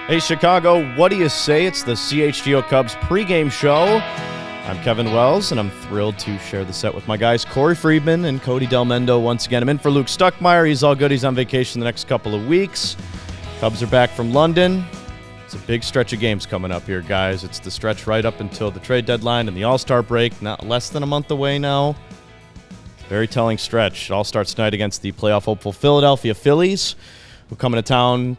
Hey, Chicago, what do you say? It's the CHGO Cubs Pregame Show. I'm Kevin Wells, and I'm thrilled to share the set with my guys, Corey Freedman and Cody Delmendo. Once again, I'm in for Luke Stuckmeyer. He's all good. He's on vacation the next couple of weeks. Cubs are back from London. It's a big stretch of games coming up here, guys. It's the stretch right up until the trade deadline and the All-Star break, not less than a month away now. Very telling stretch. It all starts tonight against the playoff hopeful Philadelphia Phillies, who come into town.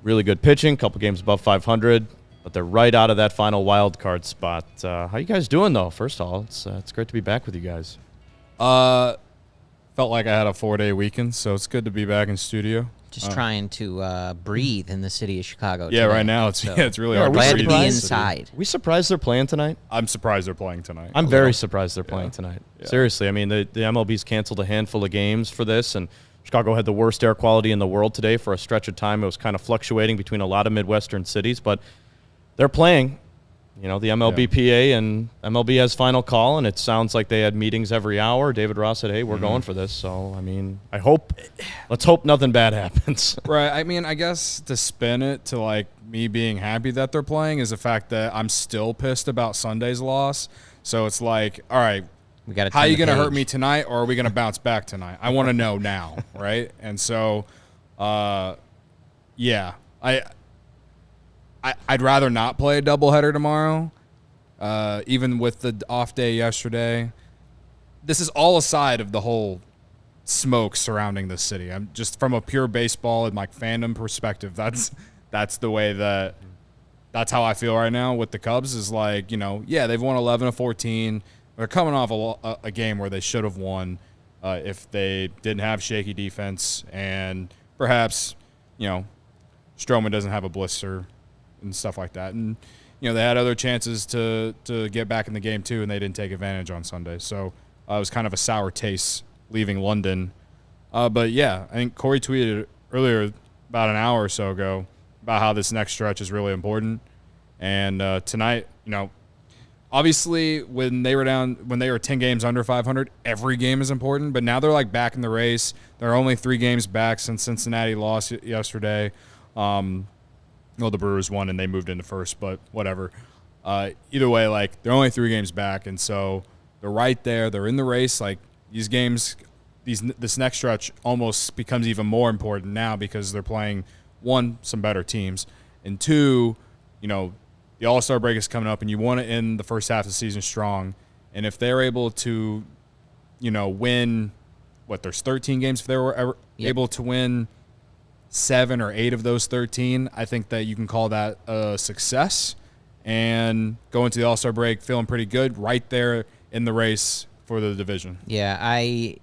Really good pitching, couple games above 500, but they're right out of that final wild card spot. How you guys doing, though? First of all, it's great to be back with you guys. Felt like I had a 4-day weekend, so it's good to be back in studio. Just trying to breathe in the city of Chicago. Yeah, today. Right now it's really hard. Glad to be breathe. inside. Are we surprised they're playing tonight? I'm surprised they're playing tonight. I'm very surprised they're playing tonight. Yeah. Seriously, I mean, the MLB's canceled a handful of games for this, and Chicago had the worst air quality in the world today for a stretch of time. It was kind of fluctuating between a lot of Midwestern cities, but they're playing. You know, the MLBPA and MLB has final call, and it sounds like they had meetings every hour. David Ross said, hey, we're going for this. So, I mean, let's hope nothing bad happens. Right. I mean, I guess to spin it to, like, me being happy that they're playing is the fact that I'm still pissed about Sunday's loss. So it's like, all right, how are you going to hurt me tonight, or are we going to bounce back tonight? I want to know now, right? And so, yeah, I'd rather not play a doubleheader tomorrow, even with the off day yesterday. This is all aside of the whole smoke surrounding the city. I'm just from a pure baseball and like fandom perspective. That's the way that's how I feel right now with the Cubs. Is like, you know, yeah, they've won 11 of 14. They're coming off a game where they should have won if they didn't have shaky defense, and perhaps, you know, Stroman doesn't have a blister and stuff like that. And, you know, they had other chances to get back in the game too, and they didn't take advantage on Sunday. So it was kind of a sour taste leaving London. But, yeah, I think Corey tweeted earlier about an hour or so ago about how this next stretch is really important. And tonight, you know, obviously, when they were 10 games under 500, every game is important. But now they're like back in the race. They're only 3 games back since Cincinnati lost yesterday. Well, the Brewers won and they moved into first, but whatever. Either way, like, they're only 3 games back, and so they're right there. They're in the race. Like, these games, this next stretch almost becomes even more important now because they're playing, 1, some better teams, and 2, you know, the All-Star break is coming up, and you want to end the first half of the season strong. And if they're able to, you know, win, there's 13 games. If they were able to win 7 or 8 of those 13, I think that you can call that a success and go into the All-Star break feeling pretty good, right there in the race for the division. Yeah, I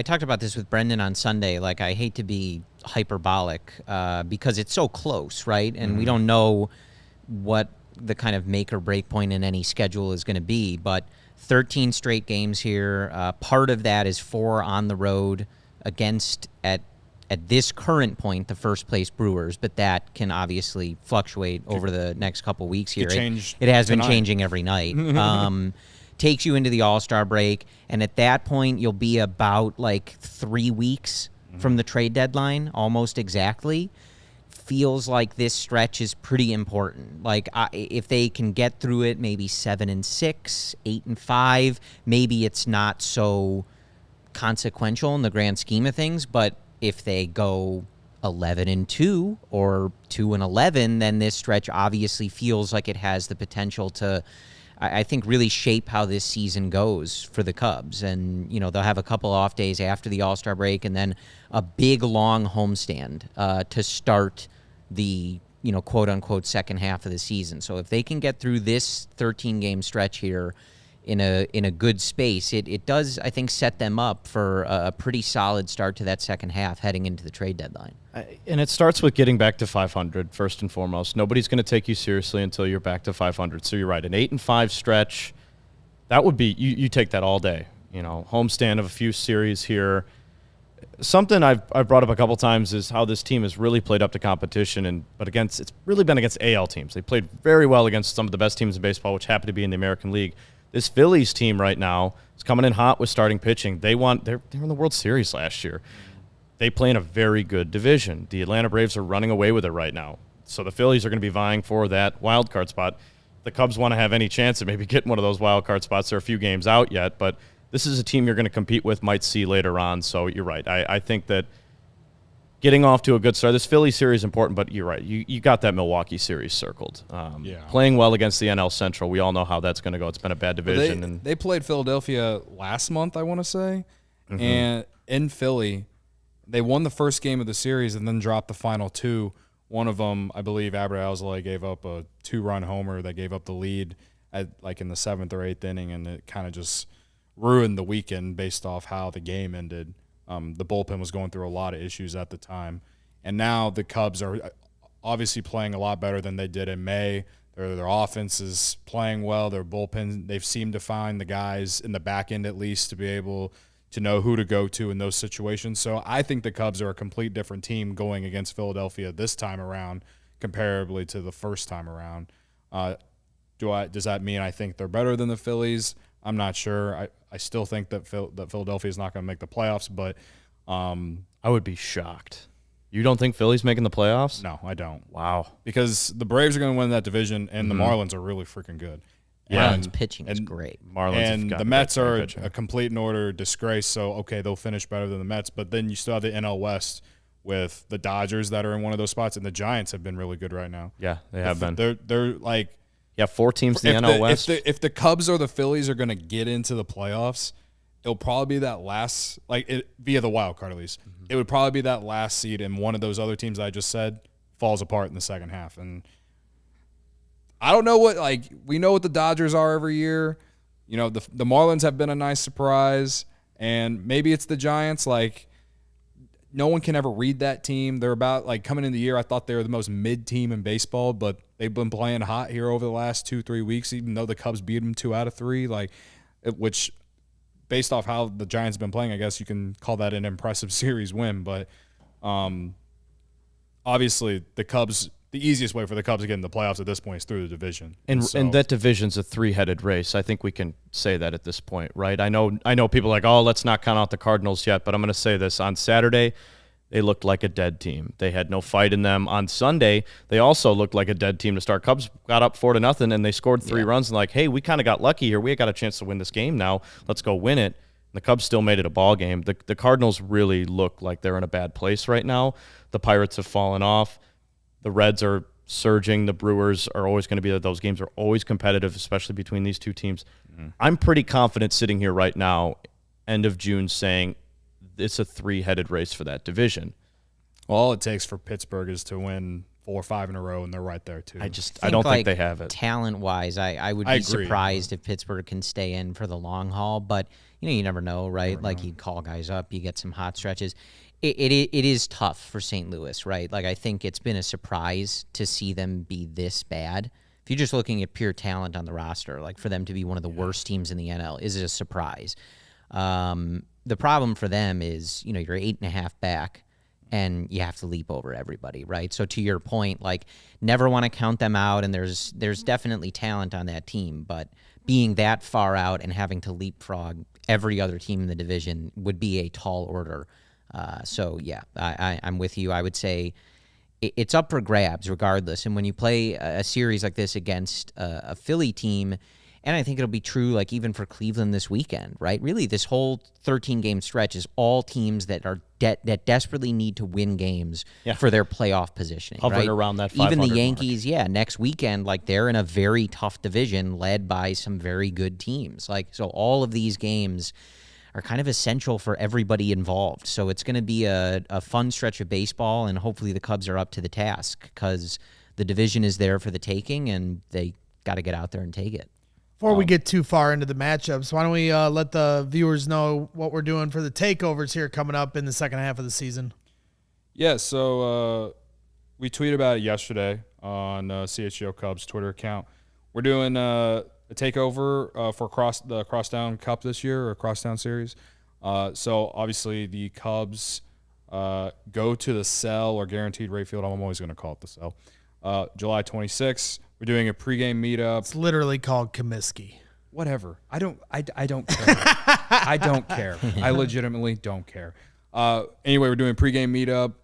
talked about this with Brendan on Sunday. Like, I hate to be hyperbolic because it's so close, right? And we don't know what the kind of make or break point in any schedule is going to be, but 13 straight games here. Part of that is 4 on the road against, at this current point, the first place Brewers, but that can obviously fluctuate over the next couple weeks here. It has been changing every night. Takes you into the All-Star break, and at that point you'll be about like 3 weeks from the trade deadline, almost exactly. Feels like this stretch is pretty important. Like, if they can get through it, maybe 7-6, 8-5, maybe it's not so consequential in the grand scheme of things. But if they go 11-2 or 2-11, then this stretch obviously feels like it has the potential to, I think, really shape how this season goes for the Cubs. And, you know, they'll have a couple off days after the All-Star break and then a big, long homestand to start the, you know, quote-unquote second half of the season. So if they can get through this 13-game stretch here in a good space, it does, I think, set them up for a pretty solid start to that second half heading into the trade deadline. And it starts with getting back to 500, first and foremost. Nobody's going to take you seriously until you're back to 500. So you're right, an 8-5 stretch, that would be, you take that all day. You know, homestand of a few series here. Something I've brought up a couple times is how this team has really played up to competition, but it's really been against AL teams. They played very well against some of the best teams in baseball, which happen to be in the American League. This Phillies team right now is coming in hot with starting pitching. They're in the World Series last year. They play in a very good division. The Atlanta Braves are running away with it right now. So the Phillies are going to be vying for that wild card spot. The Cubs want to have any chance of maybe getting one of those wild card spots. They're a few games out yet, but this is a team you're going to compete with, might see later on. So you're right. I think that getting off to a good start, this Philly series is important, but you're right. You got that Milwaukee series circled. Playing well against the NL Central, we all know how that's going to go. It's been a bad division. They played Philadelphia last month, I want to say, and in Philly, they won the first game of the series and then dropped the final two. One of them, I believe, ALLCITY gave up a 2-run homer that gave up the lead at in the 7th or 8th inning, and it kind of just ruined the weekend based off how the game ended. The bullpen was going through a lot of issues at the time. And now the Cubs are obviously playing a lot better than they did in May. Their offense is playing well. Their bullpen, they've seemed to find the guys in the back end at least to be able to know who to go to in those situations. So I think the Cubs are a complete different team going against Philadelphia this time around comparably to the first time around. Does that mean I think they're better than the Phillies? I'm not sure. I still think that Philadelphia is not going to make the playoffs, but I would be shocked. You don't think Philly's making the playoffs? No, I don't. Wow. Because the Braves are going to win that division, and the Marlins are really freaking good. Yeah, Marlins pitching is great. Marlins and the Mets are a complete and utter disgrace, so, okay, they'll finish better than the Mets, but then you still have the NL West with the Dodgers that are in one of those spots, and the Giants have been really good right now. Yeah, they have been. They're like – yeah, 4 teams in the NL West. If the Cubs or the Phillies are going to get into the playoffs, it'll probably be that last, via the wild card at least. It would probably be that last seed, and one of those other teams I just said falls apart in the second half. And I don't know we know what the Dodgers are every year. You know, the Marlins have been a nice surprise, and maybe it's the Giants. No one can ever read that team. They're about, coming into the year, I thought they were the most mid team in baseball, but they've been playing hot here over the last 2-3 weeks, even though the Cubs beat them 2 out of 3, which, based off how the Giants have been playing, I guess you can call that an impressive series win. But obviously, the easiest way for the Cubs to get in the playoffs at this point is through the division. And that division's a 3-headed race. I think we can say that at this point, right? I know people are like, oh, let's not count out the Cardinals yet, but I'm going to say this. On Saturday, they looked like a dead team. They had no fight in them. On Sunday, they also looked like a dead team to start. Cubs got up 4-0, and they scored 3 runs, and hey, we kind of got lucky here. We got a chance to win this game now. Let's go win it. The Cubs still made it a ball game. The Cardinals really look like they're in a bad place right now. The Pirates have fallen off. The Reds are surging. The Brewers are always going to be – those games are always competitive, especially between these two teams. I'm pretty confident sitting here right now, end of June, saying it's a 3-headed race for that division. Well, all it takes for Pittsburgh is to win 4 or 5 in a row, and they're right there too. I don't think they have it. Talent-wise, I would be surprised if Pittsburgh can stay in for the long haul, but you never know, right? You call guys up, you get some hot stretches. It is tough for St. Louis, right? I think it's been a surprise to see them be this bad. If you're just looking at pure talent on the roster, for them to be one of the worst teams in the NL is a surprise. The problem for them is, you're 8.5 back, and you have to leap over everybody, right? So to your point, never want to count them out, and there's definitely talent on that team, but being that far out and having to leapfrog every other team in the division would be a tall order. I'm with you. I would say it's up for grabs regardless. And when you play a series like this against a Philly team, and I think it'll be true even for Cleveland this weekend, right? Really, this whole 13-game stretch is all teams that are that desperately need to win games for their playoff positioning. Hovering right? around that 500 Even the Yankees, mark. Next weekend, they're in a very tough division led by some very good teams. So all of these games are kind of essential for everybody involved. So it's going to be a fun stretch of baseball, and hopefully the Cubs are up to the task because the division is there for the taking, and they got to get out there and take it. Before we get too far into the matchups, why don't we let the viewers know what we're doing for the takeovers here coming up in the second half of the season? Yeah, so we tweeted about it yesterday on CHGO Cubs Twitter account. We're doing a takeover for the Crosstown Cup this year, or Crosstown Series. So obviously the Cubs go to the Cell or Guaranteed Rate Field. I'm always going to call it the Cell. July 26th. We're doing a pregame meetup. It's literally called Comiskey. Whatever. I don't care. I don't care. I legitimately don't care. Anyway, we're doing a pregame meetup.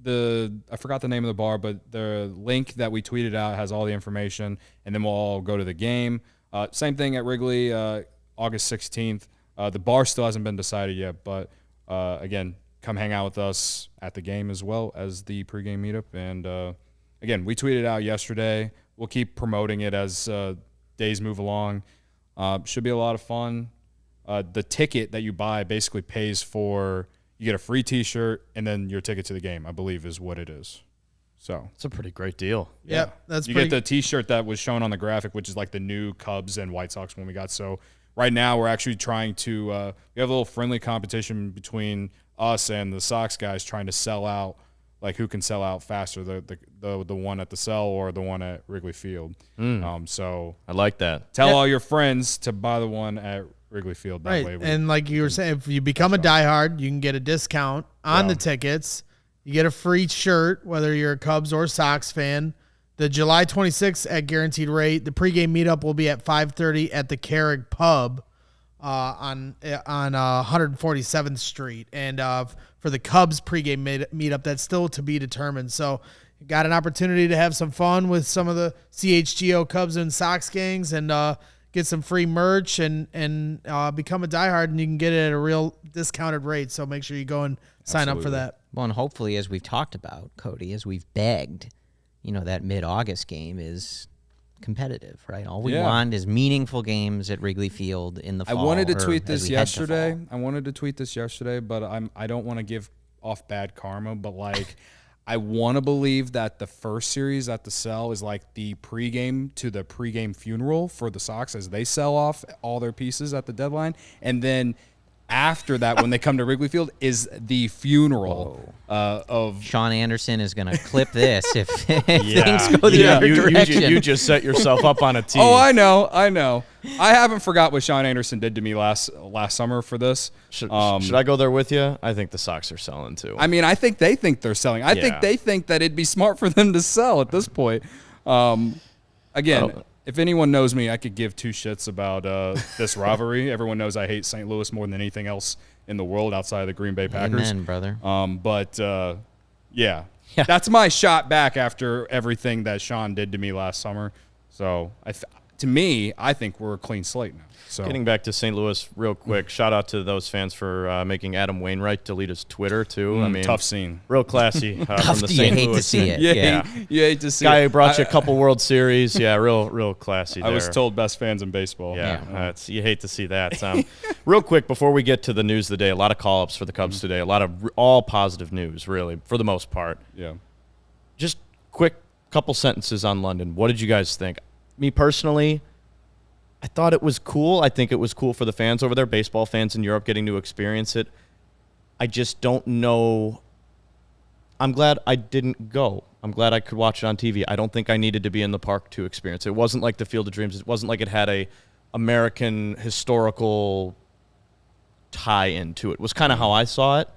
I forgot the name of the bar, but the link that we tweeted out has all the information, and then we'll all go to the game. Same thing at Wrigley, August 16th. The bar still hasn't been decided yet, but again, come hang out with us at the game as well as the pregame meetup. And again, we tweeted out yesterday. We'll keep promoting it as days move along. Should be a lot of fun. The ticket that you buy basically pays for, you get a free T-shirt and then your ticket to the game, I believe is what it is. So It's a pretty great deal. Yep, that's you pretty get the T-shirt that was shown on the graphic, which is like the new Cubs and White Sox one we got. So right now we're actually trying to we have a little friendly competition between us and the Sox guys trying to sell out, like who can sell out faster, the one at the Cell or the one at Wrigley Field. So I like that. tell all your friends to buy the one at Wrigley Field. That way, and like you were saying, if you become a diehard, you can get a discount on the tickets. You get a free shirt, whether you're a Cubs or Sox fan. The July 26th at guaranteed rate. The pregame meetup will be at 5:30 at the Carrig Pub on 147th Street. And for the Cubs pregame meetup, that's still to be determined. So you got an opportunity to have some fun with some of the CHGO Cubs and Sox gangs and get some free merch and become a diehard, and you can get it at a real discounted rate. So make sure you go and sign up for that. Well, and hopefully, as we've talked about, Cody, as we've begged, that mid-August game is competitive, right? All we want is meaningful games at Wrigley Field in the fall. I wanted to tweet as this we head to yesterday. But I don't want to give off bad karma, but like I want to believe that the first series at the Cell is like the pregame to the pregame funeral for the Sox as they sell off all their pieces at the deadline, and then after that, when they come to Wrigley Field, is the funeral of Sean Anderson is going to clip this if things go the other you direction. You just set yourself up on a tee. Oh, I know. I haven't forgot what Sean Anderson did to me last summer for this. Should I go there with you? I think the Sox are selling too. I mean, I think they think they're selling. I think they think that it'd be smart for them to sell at this point. Again, if anyone knows me, I could give two shits about this rivalry. Everyone knows I hate St. Louis more than anything else in the world outside of the Green Bay Packers. Amen, brother. That's my shot back after everything that Sean did to me last summer. So, to me, I think we're a clean slate now. So Getting back to St. Louis real quick, shout out to those fans for making Adam Wainwright delete his Twitter too. I mean, tough scene. Real classy from the You St. hate Louis. to see it. Yeah, you hate to see Guy it. who brought you a couple World Series. Yeah, real classy there. I was told best fans in baseball. Yeah, you hate to see that. Real quick, before we get to the news of the day, a lot of call-ups for the Cubs today. A lot of all positive news, really, for the most part. Yeah. Just quick couple sentences on London. What did you guys think? Me personally, I thought it was cool. I think it was cool for the fans over there, baseball fans in Europe getting to experience it. I just don't know. I'm glad I didn't go. I'm glad I could watch it on TV. I don't think I needed to be in the park to experience it. It wasn't like the Field of Dreams. It wasn't like it had a American historical tie-in to it. It was kind of how I saw it.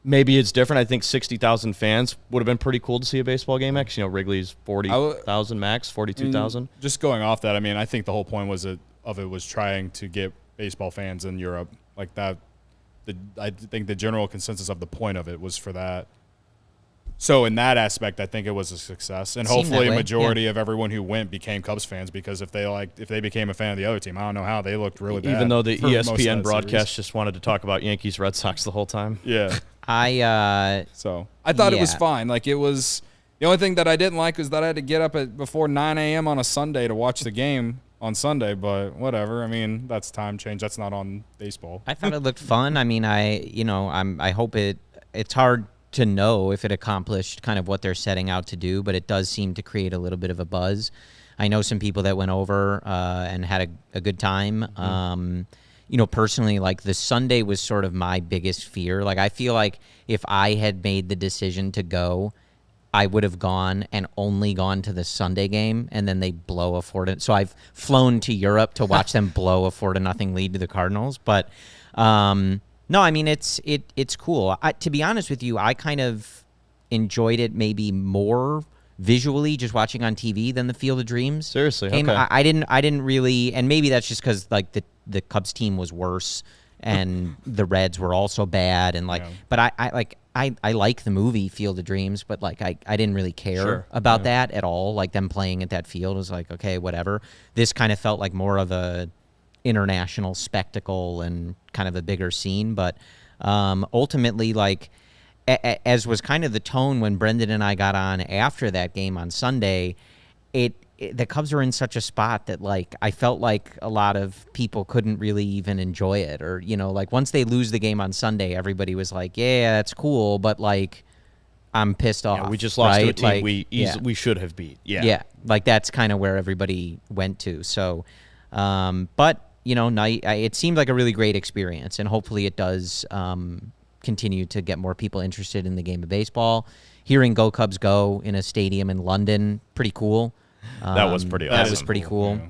Maybe it's different. I think 60,000 fans would have been pretty cool to see a baseball game at. Wrigley's 40,000 max, 42,000. Just going off that, I mean, I think the whole point of it was trying to get baseball fans in Europe like that. I think the general consensus of the point of it was for that. So in that aspect, I think it was a success, and hopefully a majority of everyone who went became Cubs fans, because if they became a fan of the other team, I don't know how they looked really bad. Even though the ESPN broadcast just wanted to talk about Yankees Red Sox the whole time. Yeah. So I thought it was fine. Like, it was the only thing that I didn't like was that I had to get up before 9 a.m. on a Sunday to watch the game on Sunday, but whatever. I mean, that's time change. That's not on baseball. I thought it looked fun. I mean, I hope it's hard to know if it accomplished kind of what they're setting out to do, but it does seem to create a little bit of a buzz. I know some people that went over and had a good time. Mm-hmm. Personally, like, the Sunday was sort of my biggest fear. Like, I feel like if I had made the decision to go, I would have gone and only gone to the Sunday game, and then they blow a 4-0. So I've flown to Europe to watch them blow a 4-0 lead to the Cardinals. But no, I mean, it's cool. To be honest with you, I kind of enjoyed it maybe more visually just watching on TV than the Field of Dreams. Seriously, okay. I didn't really, and maybe that's just because like the Cubs team was worse and the Reds were also bad, and but I like the movie Field of Dreams, but like I didn't really care about that at all. Like them playing at that field was like, okay, whatever. This kind of felt like more of a international spectacle and kind of a bigger scene. But ultimately, like as was kind of the tone when Brendan and I got on after that game on Sunday, the Cubs were in such a spot that, like, I felt like a lot of people couldn't really even enjoy it. Or, you know, like, once they lose the game on Sunday, everybody was like, yeah, that's cool, but, like, I'm pissed off. Yeah, we just lost to a team like, we should have beat. Yeah, like, that's kind of where everybody went to. So, but, you know, it seemed like a really great experience, and hopefully it does continue to get more people interested in the game of baseball. Hearing Go Cubs Go in a stadium in London, pretty cool. That was pretty awesome. That was pretty cool. Yeah.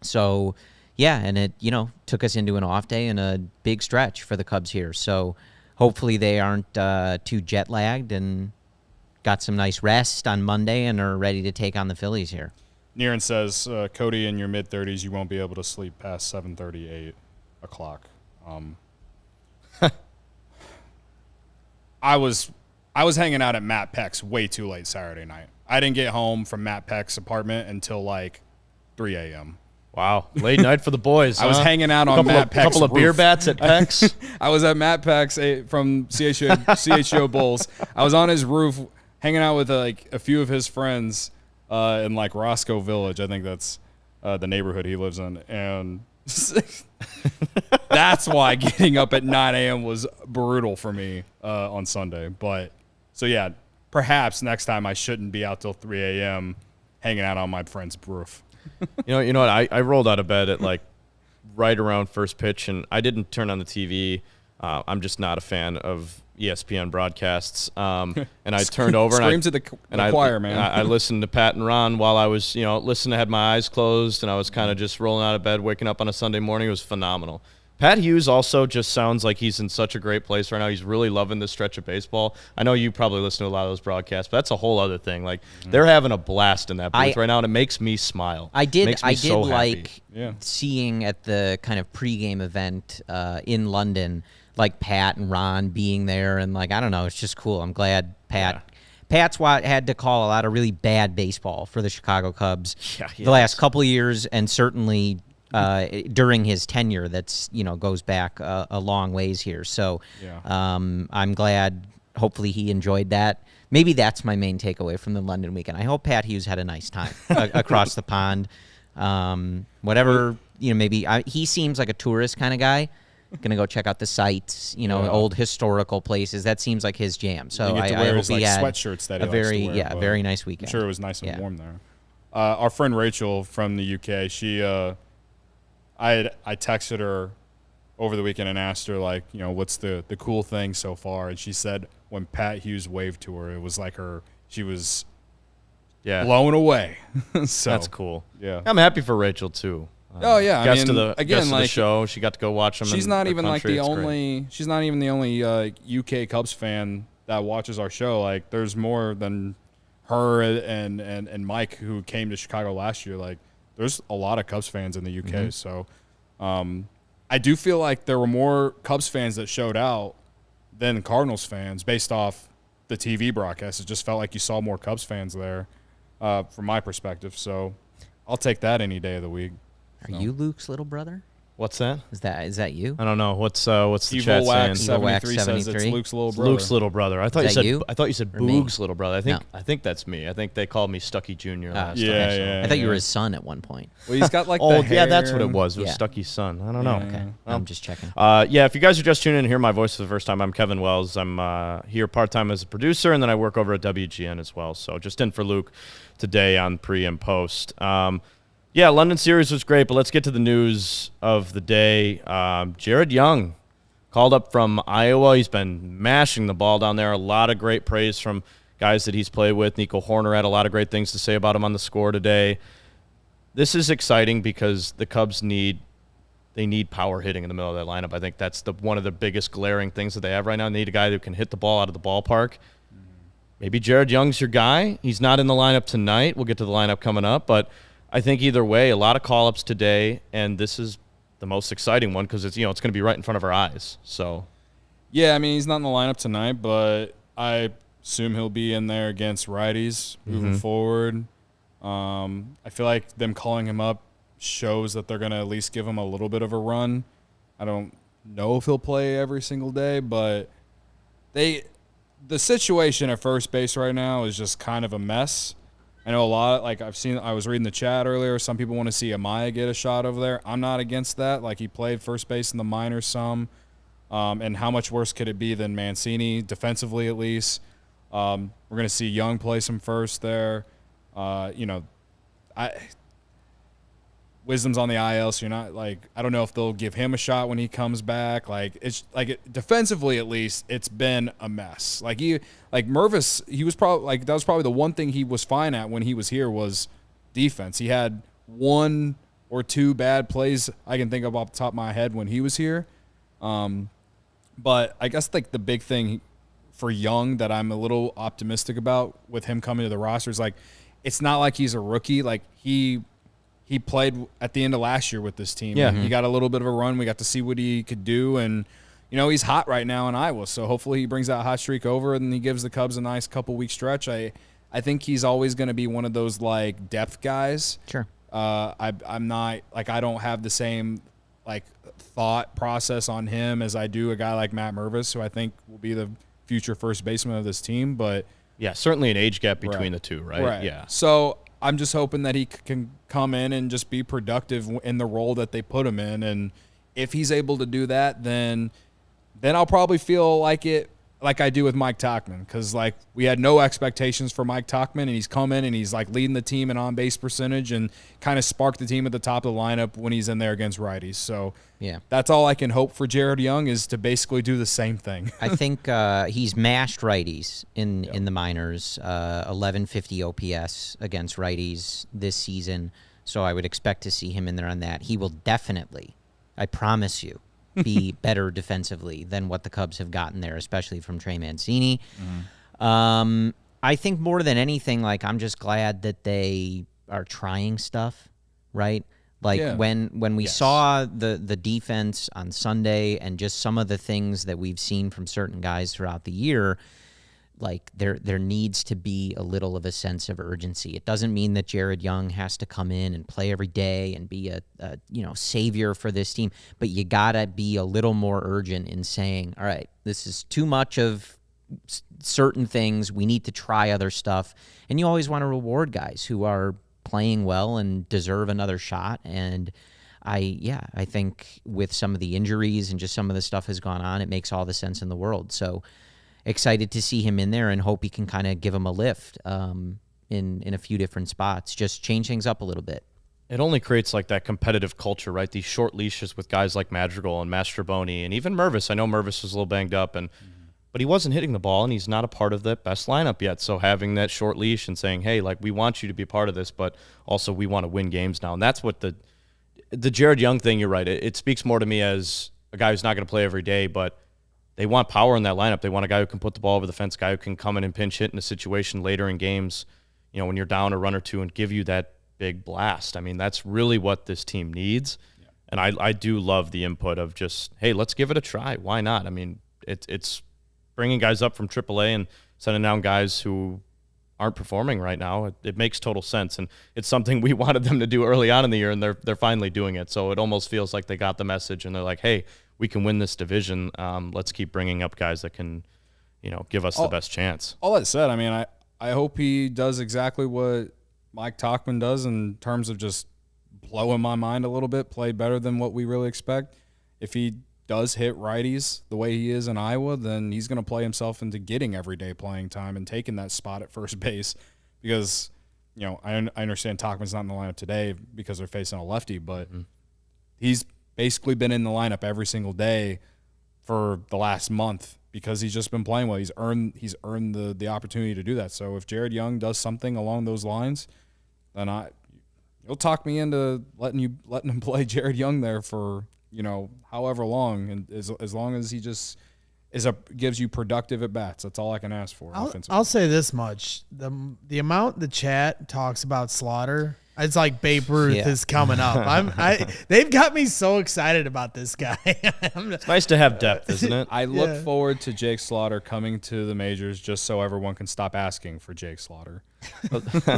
So, yeah, and it, you know, took us into an off day and a big stretch for the Cubs here. So hopefully they aren't too jet-lagged and got some nice rest on Monday and are ready to take on the Phillies here. Niren says, Cody, in your mid-30s, you won't be able to sleep past 7:30, 8 o'clock. I was hanging out at Matt Peck's way too late Saturday night. I didn't get home from Matt Peck's apartment until like 3 a.m. Wow, late night for the boys. I was hanging out on Matt Peck's couple of roof. beer bats at Peck's. I was at Matt Peck's from CHGO Bulls. I was on his roof hanging out with like a few of his friends in like Roscoe Village. I think that's the neighborhood he lives in, and that's why getting up at 9 a.m. was brutal for me on Sunday. But so yeah. Perhaps next time I shouldn't be out till 3 a.m. hanging out on my friend's roof. You know what? I rolled out of bed at like right around first pitch, and I didn't turn on the TV. I'm just not a fan of ESPN broadcasts. And I turned over and to the choir, man. I listened to Pat and Ron while I was, listening. I had my eyes closed, and I was kind of just rolling out of bed, waking up on a Sunday morning. It was phenomenal. Pat Hughes also just sounds like he's in such a great place right now. He's really loving this stretch of baseball. I know you probably listen to a lot of those broadcasts, but that's a whole other thing. Like, they're having a blast in that booth right now, and it makes me smile. I did so like seeing at the kind of pregame event in London, like Pat and Ron being there, and like, I don't know, it's just cool. I'm glad Pat's had to call a lot of really bad baseball for the Chicago Cubs the last couple of years, and certainly during his tenure, that's goes back a long ways here. So I'm glad. Hopefully he enjoyed that. Maybe that's my main takeaway from the London weekend. I hope Pat Hughes had a nice time across the pond. Whatever, maybe he seems like a tourist kind of guy. Gonna go check out the sites, old historical places. That seems like his jam. So I hope his, he had sweatshirts that he a very likes to wear, very nice weekend. I'm sure it was nice and warm there. Our friend Rachel from the UK, she I texted her over the weekend and asked her, like, what's the cool thing so far? And she said when Pat Hughes waved to her, it was like she was blown away. So that's cool. Yeah, I'm happy for Rachel too. Guest of the show. She got to go watch them. She's not even like the only. She's not even the only UK Cubs fan that watches our show. Like, there's more than her and Mike, who came to Chicago last year. Like, there's a lot of Cubs fans in the UK. Mm-hmm. So I do feel like there were more Cubs fans that showed out than Cardinals fans based off the TV broadcast. It just felt like you saw more Cubs fans there from my perspective. So I'll take that any day of the week. Are you Luke's little brother? What's that? Is that you? I don't know. What's the chat saying? 73 says it's Luke's little brother. Luke's little brother. I thought you said Boog's little brother. I think that's me. I think they called me Stucky Jr. last time. I thought you were his son at one point. Well, he's got like the hair. That's what it was. It was Stucky's son. I don't know. Okay. I'm just checking. If you guys are just tuning in to hear my voice for the first time, I'm Kevin Wells. I'm here part-time as a producer, and then I work over at WGN as well. So just in for Luke today on pre and post. London series was great, but let's get to the news of the day. Jared Young called up from Iowa. He's been mashing the ball down there. A lot of great praise from guys that he's played with. Nico Horner had a lot of great things to say about him on the score today. This is exciting because the Cubs need power hitting in the middle of that lineup. I think that's one of the biggest glaring things that they have right now. They need a guy who can hit the ball out of the ballpark. Maybe Jared Young's your guy. He's not in the lineup tonight. We'll get to the lineup coming up, but I think either way, a lot of call-ups today, and this is the most exciting one because it's going to be right in front of our eyes. So, yeah, I mean, he's not in the lineup tonight, but I assume he'll be in there against righties moving forward. I feel like them calling him up shows that they're going to at least give him a little bit of a run. I don't know if he'll play every single day, but the situation at first base right now is just kind of a mess. I know a lot, like I was reading the chat earlier, some people want to see Amaya get a shot over there. I'm not against that. Like, he played first base in the minors some. And how much worse could it be than Mancini, defensively at least? We're going to see Young play some first there. Wisdom's on the IL, so you're not like, I don't know if they'll give him a shot when he comes back. Like, it's like defensively at least, it's been a mess. Like Mervis, he was probably like, that was probably the one thing he was fine at when he was here was defense. He had 1 or 2 bad plays I can think of off the top of my head when he was here. But I guess like the big thing for Young that I'm a little optimistic about with him coming to the roster is like, it's not like he's a rookie. Like he played at the end of last year with this team. Yeah. He got a little bit of a run. We got to see what he could do. And, he's hot right now in Iowa. So hopefully he brings that hot streak over and he gives the Cubs a nice couple-week stretch. I think he's always going to be one of those, like, depth guys. Sure. I'm not, like, I don't have the same, like, thought process on him as I do a guy like Matt Mervis, who I think will be the future first baseman of this team. But Yeah, certainly an age gap between the two, right? Yeah. So I'm just hoping that he can come in and just be productive in the role that they put him in. And if he's able to do that, then I'll probably feel like I do with Mike Tauchman, because like we had no expectations for Mike Tauchman, and he's come in and he's like leading the team in on-base percentage and kind of sparked the team at the top of the lineup when he's in there against righties. So yeah, that's all I can hope for Jared Young, is to basically do the same thing. I think he's mashed righties in the minors, 1150 OPS against righties this season. So I would expect to see him in there on that. He will definitely, I promise you, be better defensively than what the Cubs have gotten there, especially from Trey Mancini. I think more than anything, like, I'm just glad that they are trying stuff, right? Like when we saw the defense on Sunday and just some of the things that we've seen from certain guys throughout the year, like there needs to be a little of a sense of urgency. It doesn't mean that Jared Young has to come in and play every day and be a savior for this team, but you gotta be a little more urgent in saying, all right, this is too much of certain things. We need to try other stuff, and you always want to reward guys who are playing well and deserve another shot. And I think with some of the injuries and just some of the stuff has gone on, it makes all the sense in the world. So excited to see him in there and hope he can kind of give him a lift in a few different spots. Just change things up a little bit. It only creates like that competitive culture, right? These short leashes with guys like Madrigal and Mastroboni and even Mervis. I know Mervis was a little banged up, but he wasn't hitting the ball, and he's not a part of the best lineup yet. So having that short leash and saying, hey, like, we want you to be a part of this, but also we want to win games now. And that's what the Jared Young thing, you're right. It speaks more to me as a guy who's not going to play every day, but they want power in that lineup. They want a guy who can put the ball over the fence, guy who can come in and pinch hit in a situation later in games, when you're down a run or two, and give you that big blast. I mean, that's really what this team needs. Yeah. And I do love the input of just, hey, let's give it a try. Why not? I mean, it's bringing guys up from AAA and sending down guys who aren't performing right now. It makes total sense, and it's something we wanted them to do early on in the year, and they're finally doing it. So it almost feels like they got the message, and they're like, hey, we can win this division. Let's keep bringing up guys that can, give us the best chance. All that said, I mean, I hope he does exactly what Mike Tauchman does in terms of just blowing my mind a little bit, play better than what we really expect. If he does hit righties the way he is in Iowa, then he's going to play himself into getting everyday playing time and taking that spot at first base, because, I understand Tauchman's not in the lineup today because they're facing a lefty, but he's basically been in the lineup every single day for the last month because he's just been playing well. He's earned the opportunity to do that. So if Jared Young does something along those lines, then you'll talk me into letting him play Jared Young there for, however long, and as long as he just gives you productive at bats. That's all I can ask for. I'll say this much: the amount the chat talks about Slaughter It's like Babe Ruth is coming up. They've got me so excited about this guy. It's nice to have depth, isn't it? I look forward to Jake Slaughter coming to the majors just so everyone can stop asking for Jake Slaughter.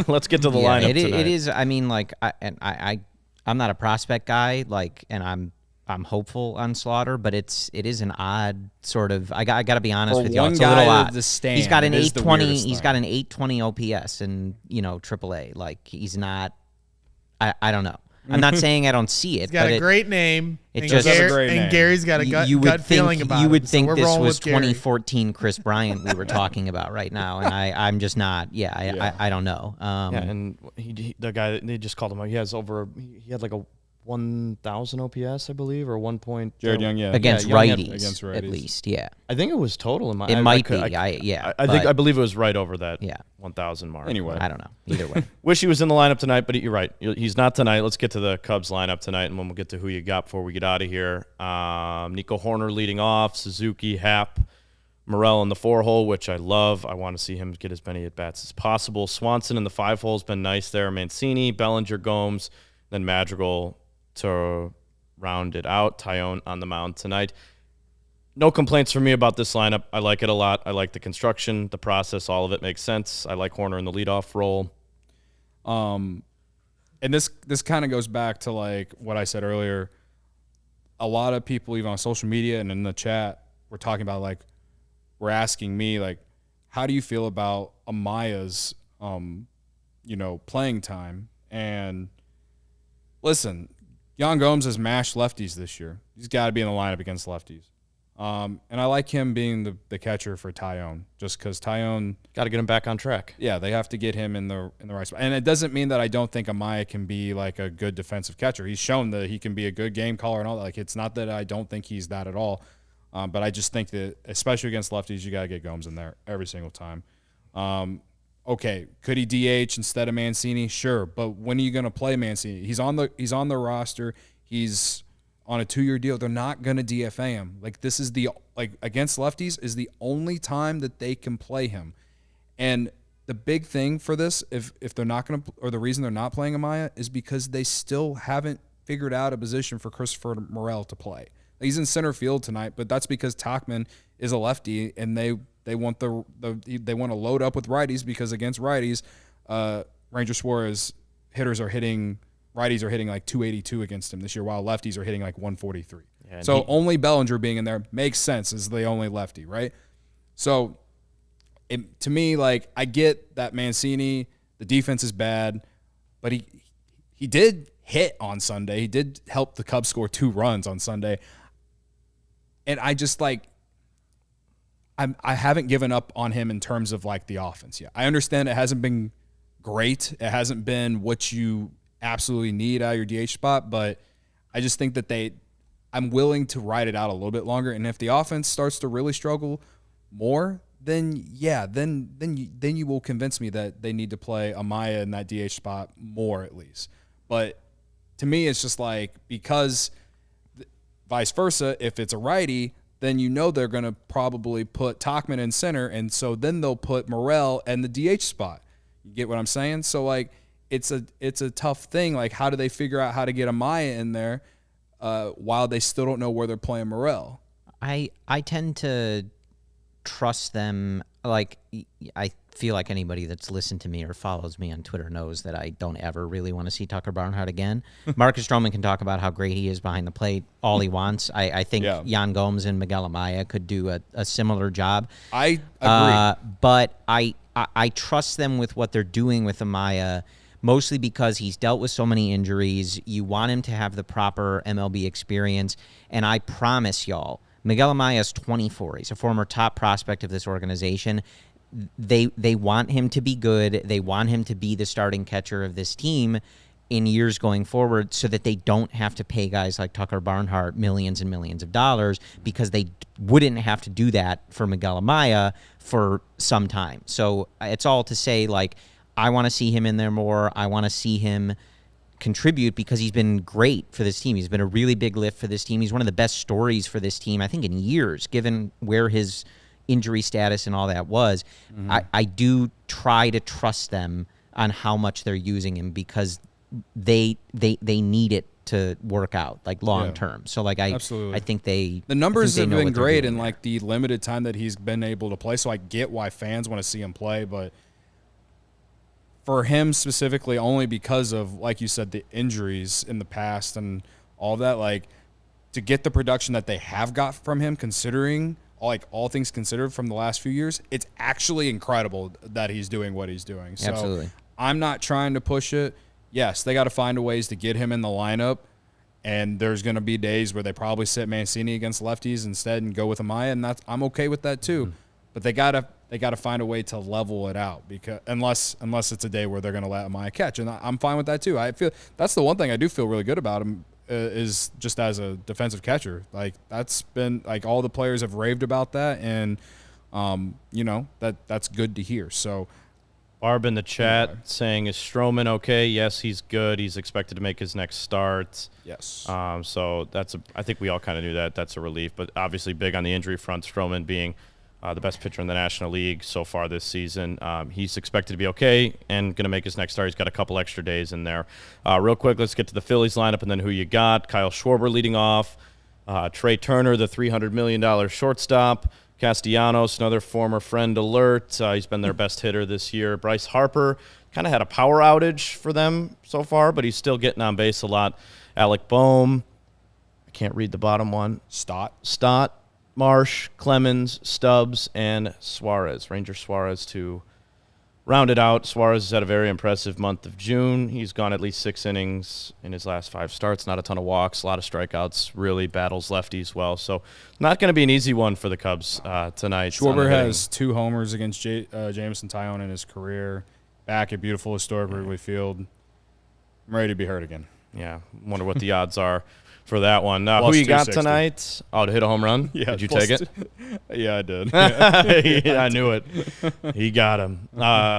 Let's get to the lineup tonight. It is. I mean, like, I'm not a prospect guy, like, and I'm hopeful on Slaughter, but it is an odd sort of. I got to be honest with you. It's a little odd. He's got an 820. He's got an 820 OPS in AAA. Like, he's not. I don't know. I'm not saying I don't see it. He's got a great name. It just has a great name. And Gary's got a gut feeling about it. You would think so this was 2014 Chris Bryant we were talking about right now, and I'm just not. I don't know. And the guy they just called him. He had like a 1,000 OPS, I believe, or 1 point. Jared Young, against Young righties, against righties, at least, yeah. I think it was total. It might be. I believe it was right over that 1,000 mark. Anyway, I don't know. Either way, wish he was in the lineup tonight, but you're right. He's not tonight. Let's get to the Cubs lineup tonight, and then we'll get to who you got before we get out of here. Nico Horner leading off. Suzuki, Happ, Morel in the 4-hole, which I love. I want to see him get as many at bats as possible. Swanson in the 5-hole's been nice there. Mancini, Bellinger, Gomes, then Madrigal to round it out. Taillon on the mound tonight. No complaints from me about this lineup. I like it a lot. I like the construction, the process, all of it makes sense. I like Horner in the leadoff role. And this kind of goes back to like what I said earlier. A lot of people, even on social media and in the chat, were talking about like, were asking me like, how do you feel about Amaya's, playing time? And listen, Yan Gomes has mashed lefties this year. He's got to be in the lineup against lefties. And I like him being the catcher for Taillon, just because Taillon got to get him back on track. Yeah, they have to get him in the right spot. And it doesn't mean that I don't think Amaya can be like a good defensive catcher. He's shown that he can be a good game caller and all that. Like, it's not that I don't think he's that at all. But I just think that, especially against lefties, you got to get Gomes in there every single time. Okay, could he DH instead of Mancini? Sure, but when are you going to play Mancini? He's on the roster. He's on a 2-year deal. They're not going to DFA him. Like, this is against lefties is the only time that they can play him. And the big thing for this, if they're not going to, or the reason they're not playing Amaya is because they still haven't figured out a position for Christopher Morel to play. He's in center field tonight, but that's because Tauchman is a lefty, and they want they want to load up with righties because against righties, Ranger Suarez righties are hitting like 282 against him this year, while lefties are hitting like 143. Yeah, so only Bellinger being in there makes sense as the only lefty, right? So to me, like, I get that Mancini, the defense is bad, but he did hit on Sunday. He did help the Cubs score 2 runs on Sunday. And I just I haven't given up on him in terms of like the offense yet. I understand it hasn't been great. It hasn't been what you absolutely need out of your DH spot, but I just think that I'm willing to ride it out a little bit longer. And if the offense starts to really struggle more, then you will convince me that they need to play Amaya in that DH spot more at least. But to me, it's just like, because vice versa, if it's a righty, then they're going to probably put Tauchman in center, and so then they'll put Morel in the DH spot. You get what I'm saying? So, like, it's a tough thing. Like, how do they figure out how to get Amaya in there while they still don't know where they're playing Morel? I tend to trust them. Like, I feel like anybody that's listened to me or follows me on Twitter knows that I don't ever really want to see Tucker Barnhart again. Marcus Stroman can talk about how great he is behind the plate all he wants. I think Yan Gomes and Miguel Amaya could do a similar job. I agree. But I trust them with what they're doing with Amaya, mostly because he's dealt with so many injuries. You want him to have the proper MLB experience, and I promise y'all, Miguel Amaya is 24. He's a former top prospect of this organization. They want him to be good. They want him to be the starting catcher of this team in years going forward, so that they don't have to pay guys like Tucker Barnhart millions and millions of dollars, because they wouldn't have to do that for Miguel Amaya for some time. So it's all to say, like, I want to see him in there more. I want to see him contribute, because he's been great for this team. He's been a really big lift for this team. He's one of the best stories for this team, I think, in years, given where his injury status and all that was. Mm-hmm. I do try to trust them on how much they're using him, because they need it to work out like long term. So like Absolutely. I think the numbers have been great in there. like the limited time that he's been able to play. So I get why fans want to see him play, but for him specifically, only because of, like you said, the injuries in the past and all that, like to get the production that they have got from him, considering like all things considered from the last few years, it's actually incredible that he's doing what he's doing. So Absolutely. I'm not trying to push it. Yes, they got to find a ways to get him in the lineup, and there's going to be days where they probably sit Mancini against lefties instead and go with Amaya, and I'm okay with that too. But they got to find a way to level it out, because unless it's a day where they're going to let Amaya catch, and I'm fine with that too. I feel that's the one thing I do feel really good about him is just as a defensive catcher. Like that's been like all the players have raved about that, and that's good to hear. So. Barb in the chat saying, is Stroman okay? Yes, he's good. He's expected to make his next start. Yes. So I think we all kind of knew that. That's a relief. But obviously big on the injury front, Stroman being the best pitcher in the National League so far this season. He's expected to be okay and going to make his next start. He's got a couple extra days in there. Real quick, let's get to the Phillies lineup and then who you got. Kyle Schwarber leading off. Trey Turner, the $300 million shortstop. Castellanos, another former friend alert. He's been their best hitter this year. Bryce Harper kind of had a power outage for them so far, but he's still getting on base a lot. Alec Boehm. I can't read the bottom one. Stott, Marsh, Clemens, Stubbs, and Suarez. Ranger Suarez to round it out. Suarez has had a very impressive month of June. He's gone at least 6 innings in his last 5 starts. Not a ton of walks, a lot of strikeouts, really battles lefties well. So not going to be an easy one for the Cubs tonight. Schwarber has 2 homers against Jameson Taillon in his career, back at beautiful historic Wrigley Field. I'm ready to be hurt again. Yeah, wonder what the odds are for that one. Plus Who you got 260. tonight? Oh, to hit a home run? Yeah, Did you take it? Yeah, I did. Yeah, I knew it. He got him.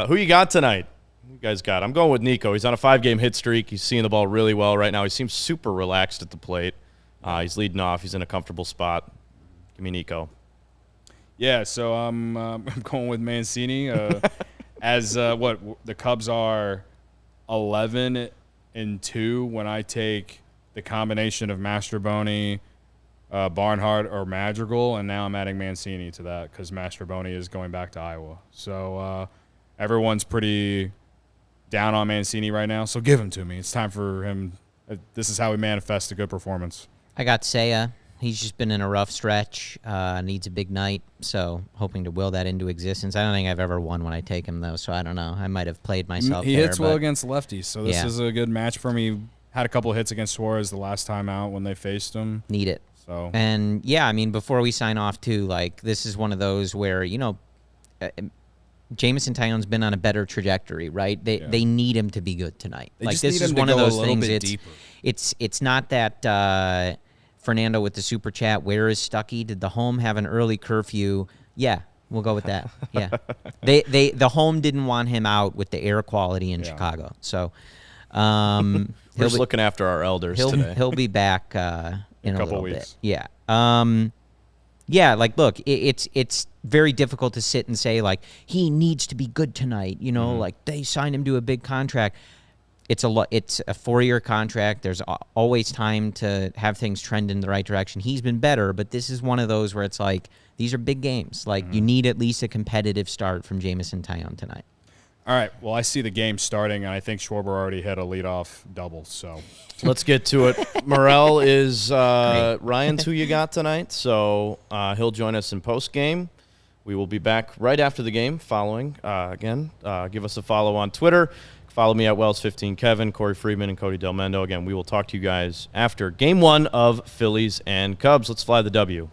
Who you got tonight? You guys got? I'm going with Nico. He's on a 5-game hit streak. He's seeing the ball really well right now. He seems super relaxed at the plate. He's leading off. He's in a comfortable spot. Give me Nico. Yeah, so I'm going with Mancini. The Cubs are 11-2 when I take the combination of Mastroboni, Barnhart, or Madrigal, and now I'm adding Mancini to that because Mastroboni is going back to Iowa. So everyone's pretty down on Mancini right now, so give him to me. It's time for him. This is how he manifests a good performance. I got Seiya. He's just been in a rough stretch. Needs a big night, so hoping to will that into existence. I don't think I've ever won when I take him, though, so I don't know. I might have played myself He there, hits well against lefties, so this is a good match for me. Had a couple hits against Suarez the last time out when they faced him. Need it. So And, yeah, I mean, before we sign off, too, like, this is one of those where, Jameson Taillon's been on a better trajectory, right? They need him to be good tonight. They like just this need is him to one of go a those little things. bit It's not that Fernando with the super chat. Where is Stuckey? Did the home have an early curfew? Yeah, we'll go with that. Yeah, the home didn't want him out with the air quality in Chicago. So We're just looking after our elders today. He'll be back in a couple little weeks. bit. Yeah. Yeah, like, look, it's very difficult to sit and say, like, he needs to be good tonight. Like, they signed him to a big contract. It's a 4-year contract. There's always time to have things trend in the right direction. He's been better, but this is one of those where it's like, these are big games. Like, you need at least a competitive start from Jameson Taillon tonight. All right. Well, I see the game starting, and I think Schwarber already hit a leadoff double. So let's get to it. Morel is Ryan's who you got tonight, so he'll join us in post game. We will be back right after the game. Following again, give us a follow on Twitter. Follow me at Wells15Kevin, Corey Freedman, and Cody Delmendo. Again, we will talk to you guys after Game 1 of Phillies and Cubs. Let's fly the W.